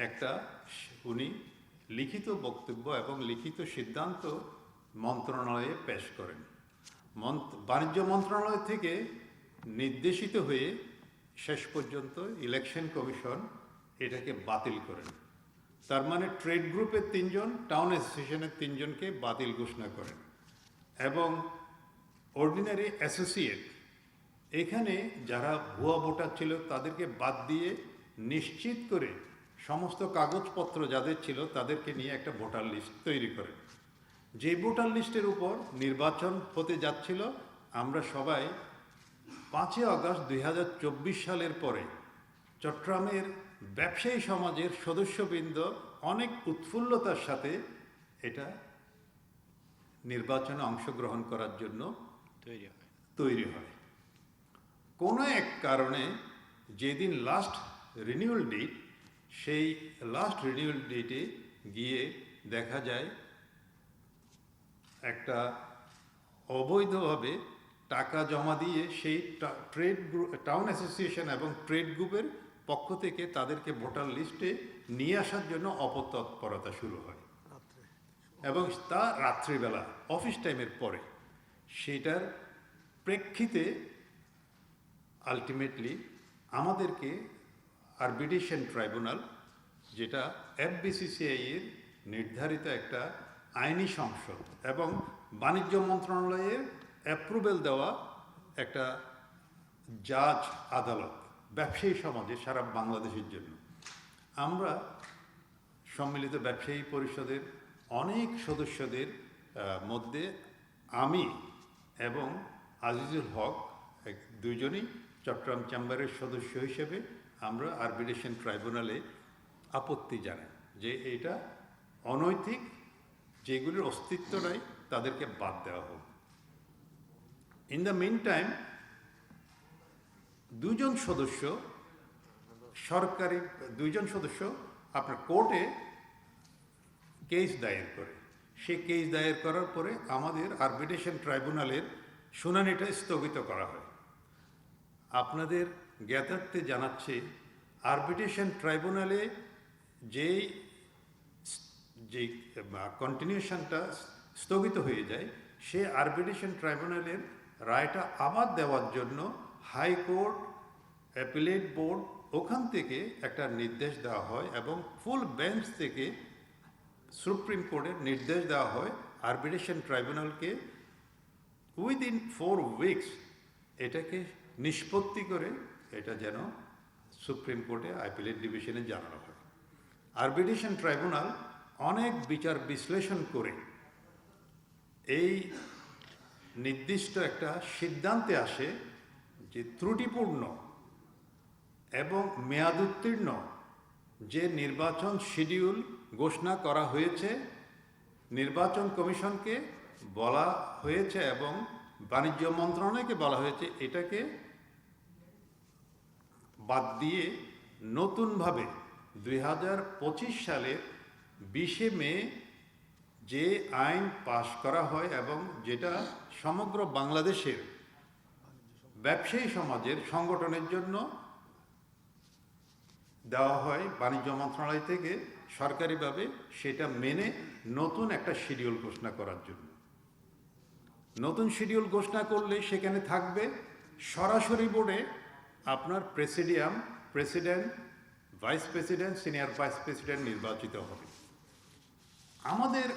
একটা উনি লিখিত বক্তব্য এবং লিখিত সিদ্ধান্ত মন্ত্রণালয়ে পেশ করেন। বাণিজ্য মন্ত্রণালয় থেকে নির্দেশিত হয়ে শেষ পর্যন্ত ইলেকশন কমিশন এটাকে বাতিল করেন। তার মানে ট্রেড গ্রুপের 3 জন, টাউন অ্যাসোসিয়েশনের 3 জনকে বাতিল ঘোষণা করেন এবং অর্ডিনারি অ্যাসোসিয়েট এখানে যারা ভুয়া ভোটার ছিল তাদেরকে বাদ দিয়ে নিশ্চিত করে সমস্ত কাগজপত্র যাদের ছিল তাদেরকে নিয়ে একটা ভোটার লিস্ট তৈরি করেন। যে ভোটার লিস্টের উপর নির্বাচন হতে যাচ্ছিল, আমরা সবাই 5 আগস্ট 2024 সালের পরে চট্টগ্রামের ব্যবসায়ী সমাজের সদস্যবৃন্দ অনেক উৎফুল্লতার সাথে এটা নির্বাচনে অংশগ্রহণ করার জন্য তৈরি হয়। কোনো এক কারণে যেদিন লাস্ট রিনিউয়াল ডেট, সেই লাস্ট রিনিউয়াল ডেটে গিয়ে দেখা যায় একটা অবৈধভাবে টাকা জমা দিয়ে সেই টাউন অ্যাসোসিয়েশন এবং ট্রেড গ্রুপের পক্ষ থেকে তাদেরকে ভোটার লিস্টে নিয়ে আসার জন্য অপতৎপরতা শুরু হয় এবং তা রাত্রিবেলা অফিস টাইমের পরে। সেটার প্রেক্ষিতে আলটিমেটলি আমাদেরকে আরবিট্রেশন ট্রাইব্যুনাল, যেটা FBCCI এর নির্ধারিত একটা আইনি সংসদ এবং বাণিজ্য মন্ত্রণালয়ের অ্যাপ্রুভেল দেওয়া একটা জাজ আদালত ব্যবসায়ী সমাজে সারা বাংলাদেশের জন্য, আমরা সম্মিলিত ব্যবসায়ী পরিষদের অনেক সদস্যদের মধ্যে আমি এবং আজিজুল হক দুইজনই চট্টগ্রাম চেম্বারের সদস্য হিসেবে আমরা আরবিট্রেশন ট্রাইব্যুনালে আপত্তি জানাই যে এটা অনৈতিক, যেগুলির অস্তিত্ব নাই তাদেরকে বাদ দেওয়া হোক। ইন দ্য মিন টাইম দুজন সদস্য আপনার কোর্টে কেস দায়ের করে। সে কেস দায়ের করার পরে আমাদের আরবিট্রেশন ট্রাইব্যুনালের শুনানিটা স্থগিত করা হয়। আপনাদের জ্ঞাতার্থে জানাচ্ছে, আরবিট্রেশন ট্রাইব্যুনালে যে কন্টিনিউশনটা স্থগিত হয়ে যায়, সে আরবিট্রেশন ট্রাইব্যুনালের রায়টা আবার দেওয়ার জন্য হাইকোর্ট, অ্যাপিলেট বোর্ড ওখান থেকে একটা নির্দেশ দেওয়া হয় এবং ফুল বেঞ্চ থেকে সুপ্রিম কোর্টের নির্দেশ দেওয়া হয় আরবিট্রেশন ট্রাইব্যুনালকে উইদিন 4 উইকস এটাকে নিষ্পত্তি করে এটা যেন সুপ্রিম কোর্টে অ্যাপিলেট ডিভিশনে জানানো হয়। আরবিট্রেশন ট্রাইব্যুনাল অনেক বিচার বিশ্লেষণ করে এই নির্দিষ্ট একটা সিদ্ধান্তে আসে যে ত্রুটিপূর্ণ এবং মেয়াদোত্তীর্ণ যে নির্বাচন শিডিউল ঘোষণা করা হয়েছে, নির্বাচন কমিশনকে বলা হয়েছে এবং বাণিজ্য মন্ত্রণালয়কে বলা হয়েছে, এটাকে বাদ দিয়ে নতুনভাবে 2025 সালের 20 মে যে আইন পাশ করা হয় এবং যেটা সমগ্র বাংলাদেশের ব্যবসায়ী সমাজের সংগঠনের জন্য দেওয়া হয় বাণিজ্য মন্ত্রণালয় থেকে সরকারিভাবে, সেটা মেনে নতুন একটা শিডিউল ঘোষণা করার জন্য। নতুন শিডিউল ঘোষণা করলে সেখানে থাকবে সরাসরি বোর্ডে আপনার president, vice president, senior vice president নির্বাচিত হবে। আমাদের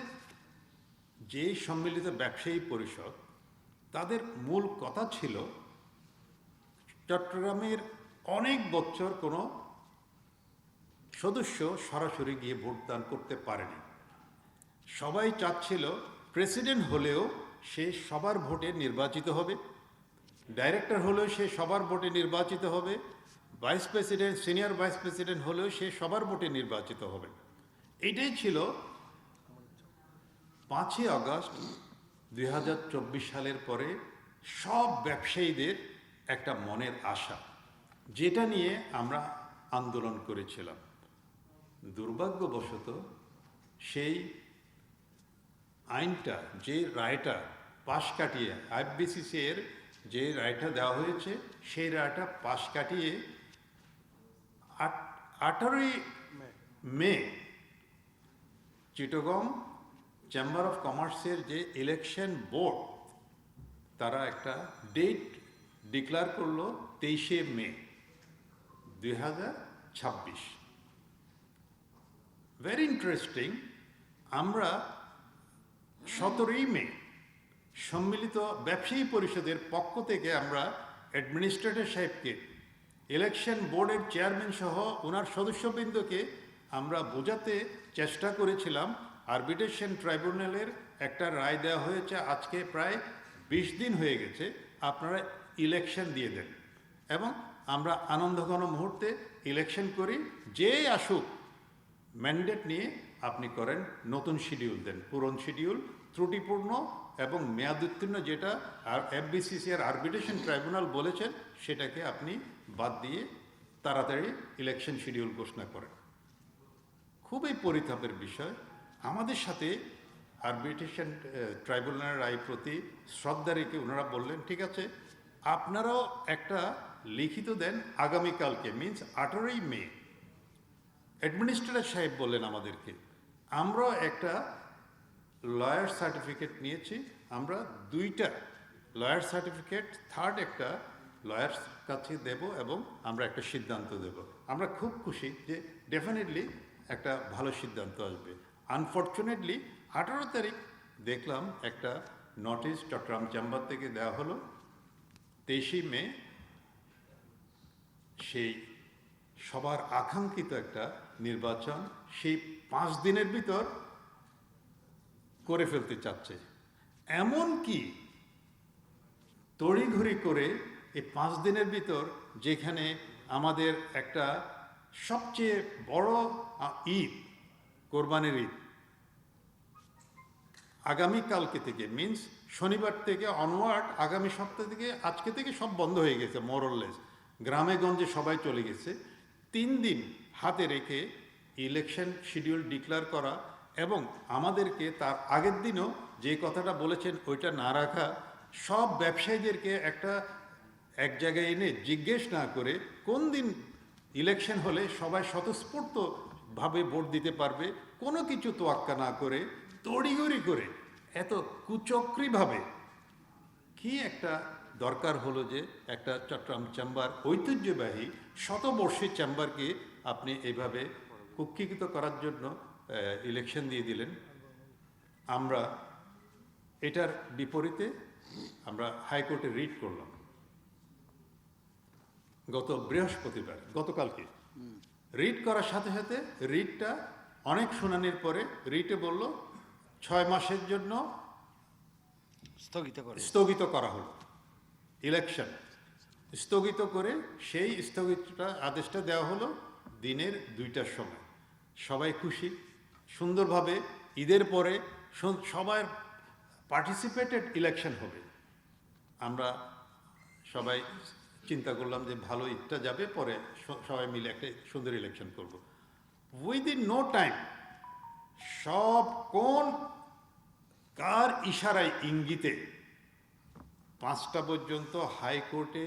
যে সম্মিলিত ব্যবসায়ী পরিষদ, তাদের মূল কথা ছিল চট্টগ্রামের অনেক বছর কোনো সদস্য সরাসরি গিয়ে ভোটদান করতে পারেনি। সবাই চাচ্ছিল প্রেসিডেন্ট হলেও সে সবার ভোটে নির্বাচিত হবে, ডাইরেক্টর হলেও সে সবার ভোটে নির্বাচিত হবে, vice president, senior vice president হলেও সে সবার ভোটে নির্বাচিত হবে। এটাই ছিল 5 আগস্ট 2024 সালের পরে সব ব্যবসায়ীদের একটা মনের আশা, যেটা নিয়ে আমরা আন্দোলন করেছিলাম। দুর্ভাগ্যবশত সেই আইনটা, যে রায়টা পাশ কাটিয়ে FBCCI এর যে রায়টা দেওয়া হয়েছে, সেই রায়টা পাশ কাটিয়ে 18 মে চিটাগং চেম্বার অফ কমার্সের যে ইলেকশন বোর্ড তারা একটা ডেট ডিক্লেয়ার করলো 23শে মে 2026। ভেরি ইন্টারেস্টিং, আমরা 17ই মে সম্মিলিত ব্যবসায়ী পরিষদের পক্ষ থেকে আমরা অ্যাডমিনিস্ট্রেটর সাহেবকে, ইলেকশন বোর্ডের চেয়ারম্যান সহ ওনার সদস্যবৃন্দকে আমরা বোঝাতে চেষ্টা করেছিলাম আরবিট্রেশন ট্রাইব্যুনালের একটা রায় দেওয়া হয়েছে, আজকে প্রায় 20 দিন হয়ে গেছে, আপনারা ইলেকশন দিয়ে দেন এবং আমরা আনন্দঘন মুহূর্তে ইলেকশন করি, যেই আসুক ম্যান্ডেট নিয়ে আপনি করেন, নতুন শিডিউল দেন, পুরন শিডিউল ত্রুটিপূর্ণ এবং মেয়াদোত্তীর্ণ যেটা আর এফবিসিসি আর আরবিট্রেশন ট্রাইব্যুনাল বলেছেন সেটাকে আপনি বাদ দিয়ে তাড়াতাড়ি ইলেকশন শিডিউল ঘোষণা করেন। খুবই পরিতাপের বিষয়, আমাদের সাথে আরবিট্রেশন ট্রাইব্যুনালের রায় প্রতি শ্রদ্ধা রেখে ওনারা বললেন ঠিক আছে আপনারাও একটা লিখিত দেন আগামীকালকে, মিন্স 18ই মে। অ্যাডমিনিস্ট্রেটর সাহেব বললেন আমাদেরকে, আমরাও একটা লয়ার সার্টিফিকেট নিয়েছি, আমরা 2টা লয়ার সার্টিফিকেট, থার্ড একটা লয়ার কাছে দেব এবং আমরা একটা সিদ্ধান্ত দেব। আমরা খুব খুশি যে ডেফিনেটলি একটা ভালো সিদ্ধান্ত আসবে। আনফর্চুনেটলি 18 তারিখ দেখলাম একটা নোটিশ চট্টগ্রাম চেম্বার থেকে দেওয়া হলো, 23শে মে সেই সবার আকাঙ্ক্ষিত একটা নির্বাচন সেই 5 দিনের ভিতর করে ফেলতে চাচ্ছে। এমন কি তড়িঘড়ি করে এই 5 দিনের ভিতর, যেখানে আমাদের একটা সবচেয়ে বড় ঈদ কোরবানির ঈদ আগামীকালকে থেকে, মিন্স শনিবার থেকে অনওয়ার্ড, আগামী সপ্তাহ থেকে, আজকে থেকে সব বন্ধ হয়ে গেছে মোরললেস, গ্রামে গঞ্জে সবাই চলে গেছে। 3 দিন হাতে রেখে ইলেকশন শিডিউল ডিক্লেয়ার করা এবং আমাদেরকে তার আগের দিনও যে কথাটা বলেছেন ওইটা না রাখা, সব ব্যবসায়ীদেরকে একটা এক জায়গায় এনে জিজ্ঞেস না করে কোন দিন ইলেকশন হলে সবাই স্বতঃস্ফূর্তভাবে ভোট দিতে পারবে, কোনো কিছু তোয়াক্কা না করে তড়িঘড়ি করে এত কুচক্রীভাবে কি একটা দরকার হলো যে একটা চট্টগ্রাম চেম্বার ঐতিহ্যবাহী শতবর্ষী চেম্বারকে আপনি এইভাবে কুক্ষিগত করার জন্য ইলেকশন দিয়ে দিলেন। আমরা এটার বিপরীতে আমরা হাইকোর্টে রিট করলাম গত বৃহস্পতিবার, গতকালকে রিট করার সাথে সাথে রিটটা অনেক শুনানির পরে রিটে বলল 6 মাসের জন্য স্থগিত করা হলো, ইলেকশন স্থগিত করে সেই স্থগিতটা আদেশটা দেওয়া হলো দিনের 2টার সময়। সবাই খুশি, সুন্দরভাবে ঈদের পরে সবার পার্টিসিপেটেড ইলেকশন হবে। আমরা সবাই চিন্তা করলাম যে ভালো ঈদটা যাবে, পরে সবাই মিলে একটা সুন্দর ইলেকশন করব। উইদিন নো টাইম সব কোন কার ইশারায় ইঙ্গিতে 5টা পর্যন্ত হাইকোর্টে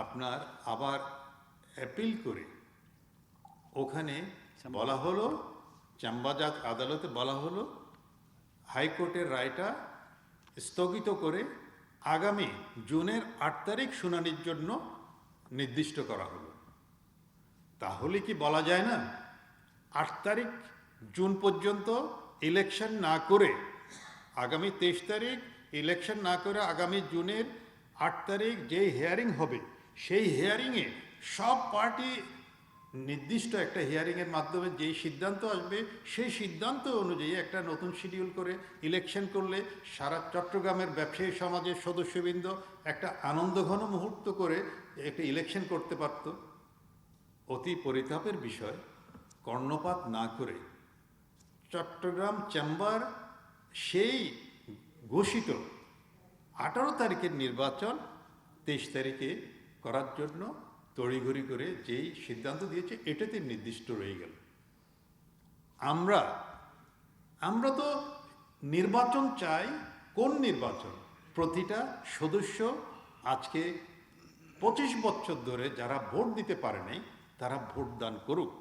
আপনার আবার অ্যাপিল করে ওখানে বলা হলো, চাম্বাজাত আদালতে বলা হলো হাইকোর্টের রায়টা স্থগিত করে আগামী জুনের 8 তারিখ শুনানির জন্য নির্দিষ্ট করা হলো। তাহলে কি বলা যায় না 8 তারিখ জুন পর্যন্ত ইলেকশন না করে, আগামী 23 তারিখ ইলেকশন না করে আগামী জুনের 8 তারিখ যে হিয়ারিং হবে সেই হিয়ারিংয়ে সব পার্টি নির্দিষ্ট একটা হিয়ারিংয়ের মাধ্যমে যেই সিদ্ধান্ত আসবে সেই সিদ্ধান্ত অনুযায়ী একটা নতুন শিডিউল করে ইলেকশন করলে সারা চট্টগ্রামের ব্যবসায়ী সমাজের সদস্যবৃন্দ একটা আনন্দঘন মুহূর্ত করে একটা ইলেকশন করতে পারত। অতি পরিতাপের বিষয়, কর্ণপাত না করে চট্টগ্রাম চেম্বার সেই ঘোষিত 18 তারিখের নির্বাচন 23 তারিখে করার জন্য তড়িঘড়ি করে যেই সিদ্ধান্ত দিয়েছে এটাতে নির্দিষ্ট রয়ে গেল। আমরা তো নির্বাচন চাই। কোন নির্বাচন? প্রতিটা সদস্য আজকে 25 বছর ধরে যারা ভোট দিতে পারে নাই তারা ভোট দান করুক।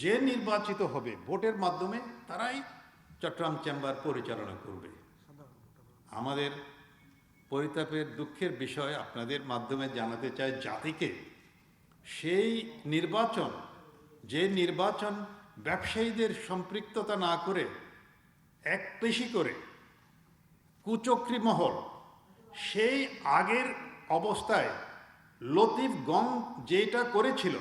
যে নির্বাচিত হবে ভোটের মাধ্যমে তারাই চট্টগ্রাম চেম্বার পরিচালনা করবে। আমাদের পরিতাপের দুঃখের বিষয় আপনাদের মাধ্যমে জানাতে চাই জাতিকে, সেই নির্বাচন, যে নির্বাচন ব্যবসায়ীদের সম্পৃক্ততা না করে একপেশি করে কুচক্রী মহল সেই আগের অবস্থায় লতিফগঞ্জ যেটা করেছিল,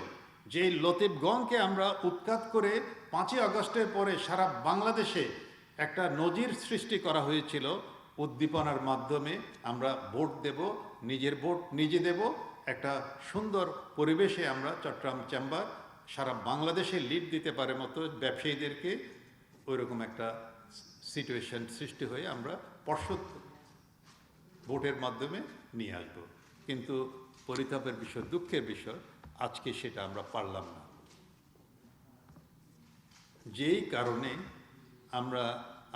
যে লতিফগঞ্জকে আমরা উৎখাত করে 5ই আগস্টের পরে সারা বাংলাদেশে একটা নজির সৃষ্টি করা হয়েছিল। উদ্দীপনার মাধ্যমে আমরা ভোট দেব, নিজের ভোট নিজে দেব, একটা সুন্দর পরিবেশে আমরা চট্টগ্রাম চেম্বার সারা বাংলাদেশে লিড দিতে পারে মতো ব্যবসায়ীদেরকে ওইরকম একটা সিচুয়েশন সৃষ্টি হয়ে আমরা পর্ষদ ভোটের মাধ্যমে নিয়ে আসব। কিন্তু পরিতাপের বিষয়, দুঃখের বিষয়, আজকে সেটা আমরা পারলাম না। যেই কারণে আমরা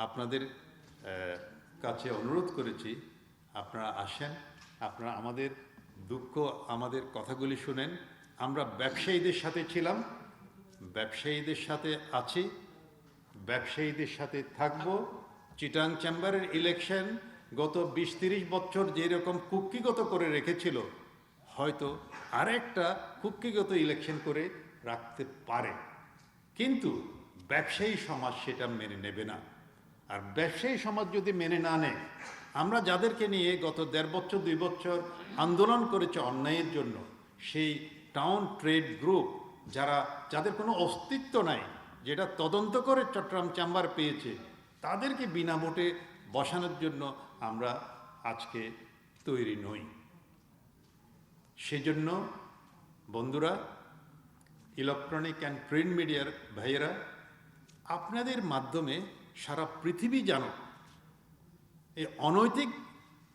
আপনাদের কাছে অনুরোধ করেছি, আপনারা আসেন, আপনারা আমাদের দুঃখ, আমাদের কথাগুলি শুনেন। আমরা ব্যবসায়ীদের সাথে ছিলাম, ব্যবসায়ীদের সাথে আছি, ব্যবসায়ীদের সাথে থাকব। চিটাং চেম্বারের ইলেকশন গত 20-30 বছর যেরকম কুক্ষিগত করে রেখেছিল, হয়তো আরেকটা কুক্ষিগত ইলেকশন করে রাখতে পারে, কিন্তু ব্যবসায়ী সমাজ সেটা মেনে নেবে না। আর ব্যবসায়ী সমাজ যদি মেনে না নেয়, আমরা যাদেরকে নিয়ে গত 1.5 বছর 2 বছর আন্দোলন করেছে অন্যায়ের জন্য, সেই টাউন ট্রেড গ্রুপ যাদের কোনো অস্তিত্ব নাই, যেটা তদন্ত করে চট্টগ্রাম চেম্বার পেয়েছে, তাদেরকে বিনা ভোটে বসানোর জন্য আমরা আজকে তৈরি নই। সেজন্য বন্ধুরা, ইলেকট্রনিক অ্যান্ড প্রিন্ট মিডিয়ার ভাইয়েরা, আপনাদের মাধ্যমে সারা পৃথিবী জানো এই অনৈতিক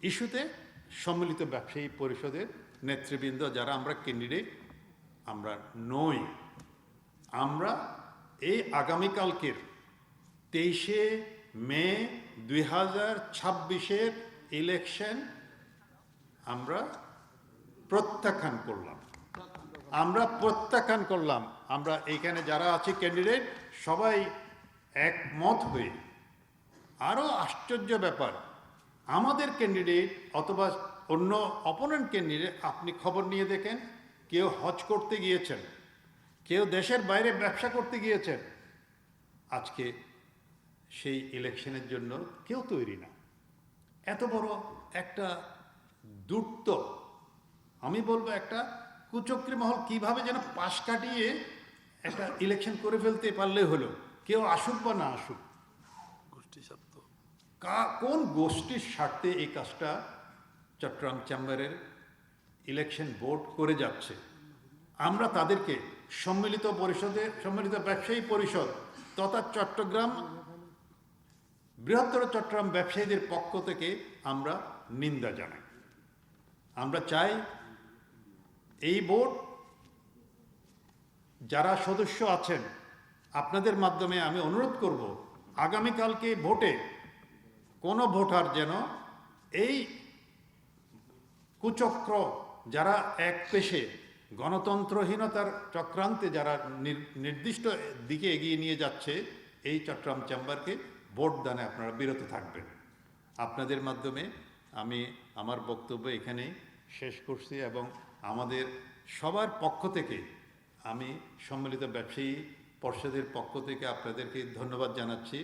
ইস্যুতে সম্মিলিত ব্যবসায়ী পরিষদের নেতৃবৃন্দ যারা আমরা ক্যান্ডিডেট, আমরা নই। আমরা এই আগামীকালকের 23শে মে 2026-এর ইলেকশন আমরা প্রত্যাখ্যান করলাম। আমরা এইখানে যারা আছি ক্যান্ডিডেট সবাই একমত হয়ে। আরও আশ্চর্য ব্যাপার, আমাদের ক্যান্ডিডেট অথবা অন্য অপোনেন্ট ক্যান্ডিডেট, আপনি খবর নিয়ে দেখেন, কেউ হজ করতে গিয়েছেন, কেউ দেশের বাইরে ব্যবসা করতে গিয়েছেন, আজকে সেই ইলেকশনের জন্য কেউ তৈরি না। এত বড় একটা দুর্ত, আমি বলবো একটা কুচক্রী মহল কিভাবে যেন পাশ কাটিয়ে একটা ইলেকশন করে ফেলতে পারলে হলো, কেউ আসুক বা না আসুক। কোন গোষ্ঠীর স্বার্থে এই কাজটা চট্টগ্রাম চেম্বারের ইলেকশন বোর্ড করে যাচ্ছে? আমরা তাদেরকে সম্মিলিত ব্যবসায়ী পরিষদ তথা বৃহত্তর চট্টগ্রাম ব্যবসায়ীদের পক্ষ থেকে আমরা নিন্দা জানাই। আমরা চাই এই বোর্ড যারা সদস্য আছেন, আপনাদের মাধ্যমে আমি অনুরোধ করব, আগামীকালকে ভোটে কোনো ভোটার যেন এই কুচক্র, যারা এক পেশে গণতন্ত্রহীনতার চক্রান্তে যারা নির্দিষ্ট দিকে এগিয়ে নিয়ে যাচ্ছে, এই চট্টগ্রাম চেম্বারকে ভোট দানে আপনারা বিরত থাকবেন। আপনাদের মাধ্যমে আমি আমার বক্তব্য এখানেই শেষ করছি এবং আমাদের সবার পক্ষ থেকে আমি সম্মিলিত ব্যবসায়ী পর্ষদের পক্ষ থেকে আপনাদেরকে ধন্যবাদ জানাচ্ছি।